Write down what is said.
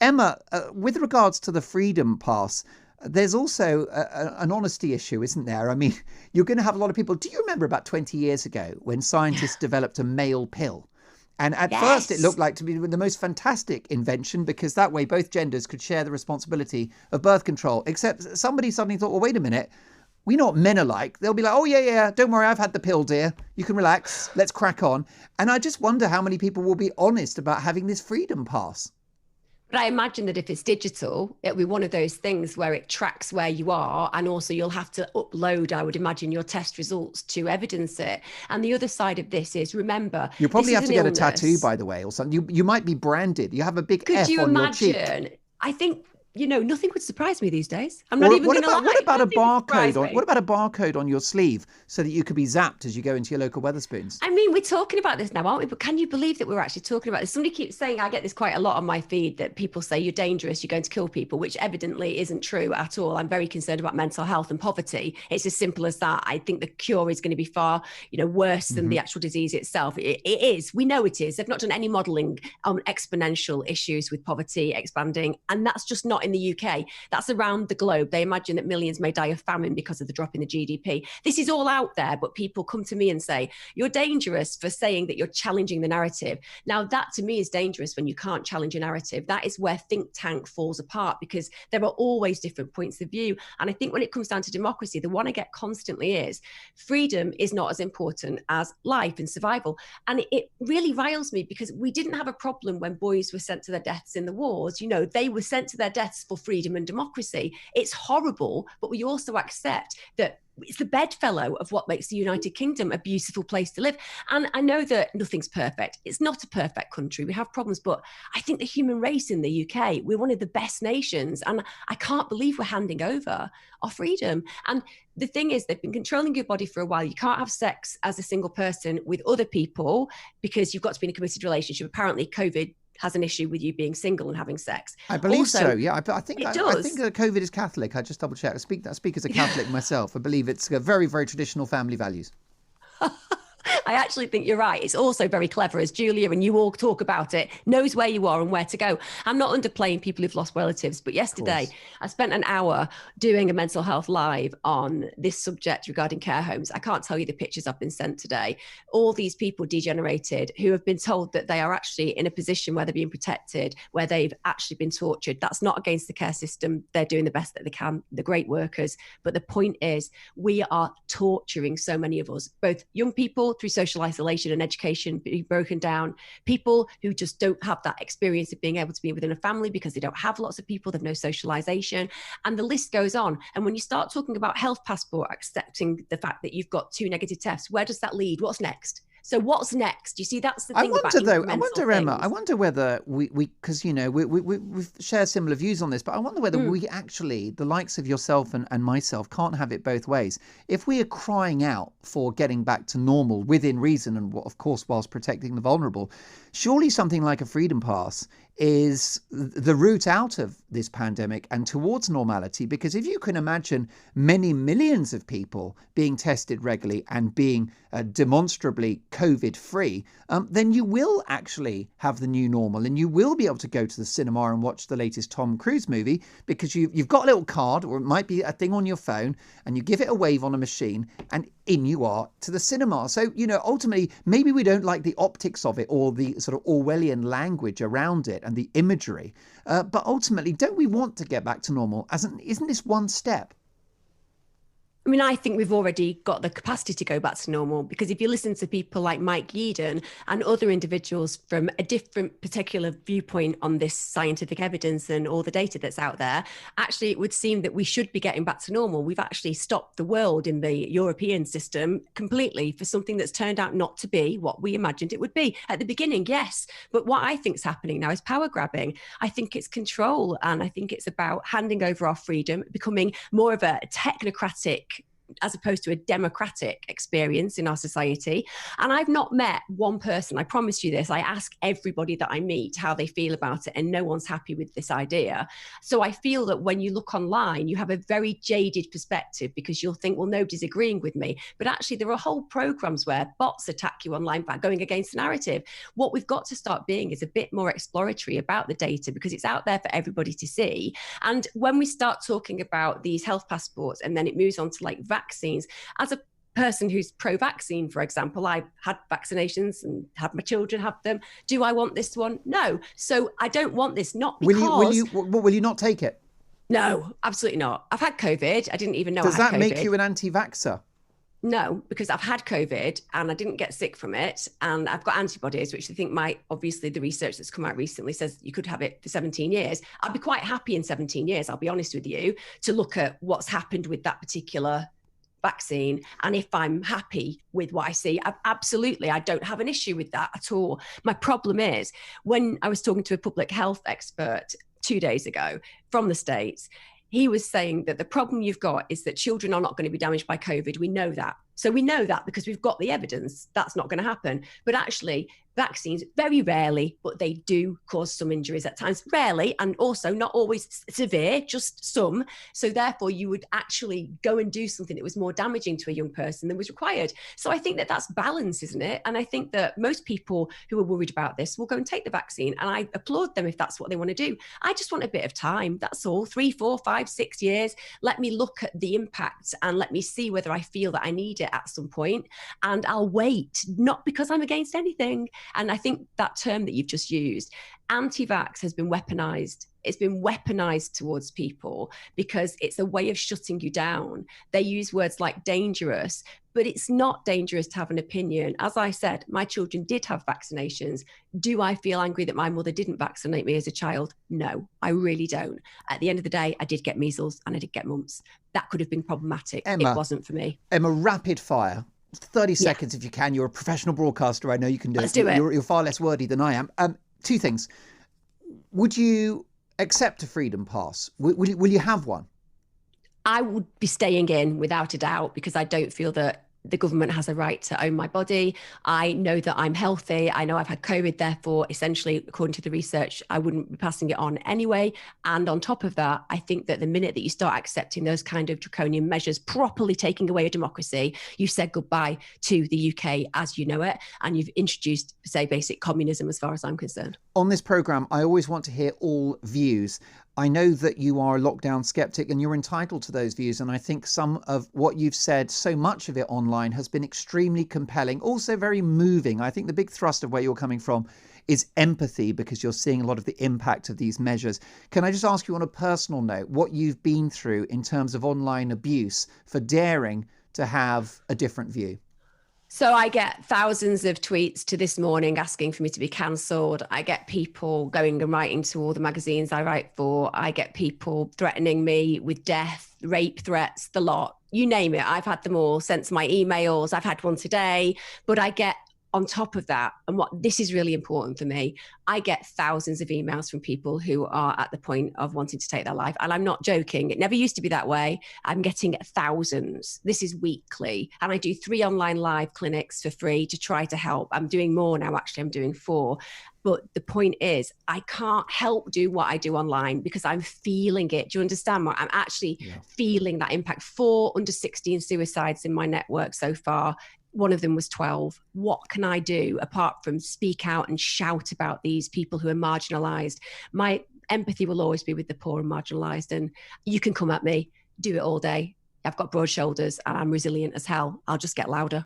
Emma, with regards to the Freedom Pass, there's also an honesty issue, isn't there? I mean, you're going to have a lot of people. Do you remember about 20 years ago when scientists developed a male pill? And at first, it Yes. looked like to be the most fantastic invention because that way both genders could share the responsibility of birth control. Except somebody suddenly thought, well, wait a minute. We know what men are like. They'll be like, oh, yeah, don't worry, I've had the pill, dear. You can relax. Let's crack on. And I just wonder how many people will be honest about having this Freedom Pass. But I imagine that if it's digital, it'll be one of those things where it tracks where you are. And also you'll have to upload, I would imagine, your test results to evidence it. And the other side of this is, remember, You'll this probably is have an to get a tattoo, illness. by the way, or something. You might be branded. You have a big Could F you on your cheek. imagine? I think, nothing would surprise me these days. I'm not Or even going to what lie. about a Nothing would barcode surprise on me. your sleeve so that you could be zapped as you go into your local Weatherspoons? I mean, we're talking about this now, aren't we? But can you believe that we're actually talking about this? Somebody keeps saying, I get this quite a lot on my feed, that people say you're dangerous, you're going to kill people, which evidently isn't true at all. I'm very concerned about mental health and poverty. It's as simple as that. I think the cure is going to be far, worse than the actual disease itself. It is. We know it is. They've not done any modelling on exponential issues with poverty expanding, and that's just not in the UK. That's around the globe. They imagine that millions may die of famine because of the drop in the GDP. This is all out there, but people come to me and say, you're dangerous for saying that you're challenging the narrative. Now, that to me is dangerous when you can't challenge a narrative. That is where think tank falls apart, because there are always different points of view. And I think when it comes down to democracy, the one I get constantly is freedom is not as important as life and survival. And it really riles me, because we didn't have a problem when boys were sent to their deaths in the wars. They were sent to their deaths for freedom and democracy. It's horrible, but we also accept that it's the bedfellow of what makes the United Kingdom a beautiful place to live. And I know that nothing's perfect. It's not a perfect country. We have problems, but I think the human race in the UK, we're one of the best nations. And I can't believe we're handing over our freedom. And the thing is, they've been controlling your body for a while. You can't have sex as a single person with other people because you've got to be in a committed relationship. Apparently, COVID has an issue with you being single and having sex. I believe so. Yeah, I think it does. I think that COVID is Catholic. I just double check. I speak as a Catholic myself. I believe it's very, very traditional family values. I actually think you're right. It's also very clever, as Julia and you all talk about it, knows where you are and where to go. I'm not underplaying people who've lost relatives, but yesterday I spent an hour doing a mental health live on this subject regarding care homes. I can't tell you the pictures I've been sent today. All these people degenerated who have been told that they are actually in a position where they're being protected, where they've actually been tortured. That's not against the care system. They're doing the best that they can. They're great workers. But the point is, we are torturing so many of us, both young people through social isolation and education being broken down, people who just don't have that experience of being able to be within a family because they don't have lots of people, they've no socialization, and the list goes on. And when you start talking about health passport, accepting the fact that you've got 2 negative tests, where does that lead? What's next? So what's next? You see, that's the thing. I wonder, Emma, I wonder whether we because we've shared similar views on this, but I wonder whether we actually, the likes of yourself and myself, can't have it both ways. If we are crying out for getting back to normal within reason, and of course whilst protecting the vulnerable, surely something like a Freedom Pass is the route out of this pandemic and towards normality. Because if you can imagine many millions of people being tested regularly and being demonstrably COVID free, then you will actually have the new normal, and you will be able to go to the cinema and watch the latest Tom Cruise movie because you've got a little card, or it might be a thing on your phone, and you give it a wave on a machine and in you are to the cinema. So, ultimately, maybe we don't like the optics of it or the sort of Orwellian language around it and the imagery. But ultimately, don't we want to get back to normal? Isn't this one step? I mean, I think we've already got the capacity to go back to normal, because if you listen to people like Mike Yeadon and other individuals from a different particular viewpoint on this scientific evidence and all the data that's out there, actually it would seem that we should be getting back to normal. We've actually stopped the world in the European system completely for something that's turned out not to be what we imagined it would be. At the beginning, yes. But what I think is happening now is power grabbing. I think it's control, and I think it's about handing over our freedom, becoming more of a technocratic as opposed to a democratic experience in our society. And I've not met one person, I promise you this, I ask everybody that I meet how they feel about it, and no one's happy with this idea. So I feel that when you look online, you have a very jaded perspective because you'll think, well, nobody's agreeing with me. But actually, there are whole programs where bots attack you online by going against the narrative. What we've got to start being is a bit more exploratory about the data because it's out there for everybody to see. And when we start talking about these health passports and then it moves on to like vaccines, as a person who's pro-vaccine, for example, I've had vaccinations and had my children have them. Do I want this one? No. So I don't want this, not because... Will you not take it? No, absolutely not. I've had COVID. I didn't even know I had COVID. Does that make you an anti-vaxxer? No, because I've had COVID and I didn't get sick from it. And I've got antibodies, which I think might, obviously the research that's come out recently says you could have it for 17 years. I'd be quite happy in 17 years, I'll be honest with you, to look at what's happened with that particular vaccine. And if I'm happy with what I see, I don't have an issue with that at all. My problem is when I was talking to a public health expert 2 days ago from the States, he was saying that the problem you've got is that children are not going to be damaged by COVID. We know that. So we know that because we've got the evidence that's not going to happen. But actually, vaccines, very rarely, but they do cause some injuries at times, rarely, and also not always severe, just some. So therefore, you would actually go and do something that was more damaging to a young person than was required. So I think that that's balance, isn't it? And I think that most people who are worried about this will go and take the vaccine. And I applaud them if that's what they want to do. I just want a bit of time. That's all. 3, 4, 5, 6 years. Let me look at the impacts and let me see whether I feel that I need it at some point. And I'll wait, not because I'm against anything. And I think that term that you've just used, anti-vax, has been weaponized. It's been weaponized towards people because it's a way of shutting you down. They use words like dangerous, but it's not dangerous to have an opinion. As I said, my children did have vaccinations. Do I feel angry that my mother didn't vaccinate me as a child? No, I really don't. At the end of the day, I did get measles and I did get mumps. That could have been problematic. Emma, it wasn't for me. Emma, rapid fire. 30 seconds if you can. You're a professional broadcaster. I know you can do it. Let's do it. You're far less wordy than I am. 2 things. Would you accept a freedom pass? Will you have one? I would be staying in without a doubt because I don't feel that the government has a right to own my body. I know that I'm healthy. I know I've had COVID. Therefore, essentially, according to the research, I wouldn't be passing it on anyway. And on top of that, I think that the minute that you start accepting those kind of draconian measures, properly taking away a democracy, you said goodbye to the UK as you know it. And you've introduced, say, basic communism as far as I'm concerned. On this programme, I always want to hear all views. I know that you are a lockdown skeptic and you're entitled to those views. And I think some of what you've said, so much of it online, has been extremely compelling, also very moving. I think the big thrust of where you're coming from is empathy because you're seeing a lot of the impact of these measures. Can I just ask you on a personal note, what you've been through in terms of online abuse for daring to have a different view? So I get thousands of tweets to this morning asking for me to be cancelled. I get people going and writing to all the magazines I write for. I get people threatening me with death, rape threats, the lot. You name it. I've had them all, sent my emails. I've had one today. But I get on top of that, and what this is really important for me, I get thousands of emails from people who are at the point of wanting to take their life. And I'm not joking. It never used to be that way. I'm getting thousands. This is weekly. And I do 3 online live clinics for free to try to help. I'm doing more now, actually. I'm doing 4. But the point is, I can't help do what I do online because I'm feeling it. Do you understand, Mark? I'm actually feeling that impact. 4 under 16 suicides in my network so far. One of them was 12. What can I do apart from speak out and shout about these people who are marginalised? My empathy will always be with the poor and marginalised. And you can come at me, do it all day. I've got broad shoulders and I'm resilient as hell. I'll just get louder.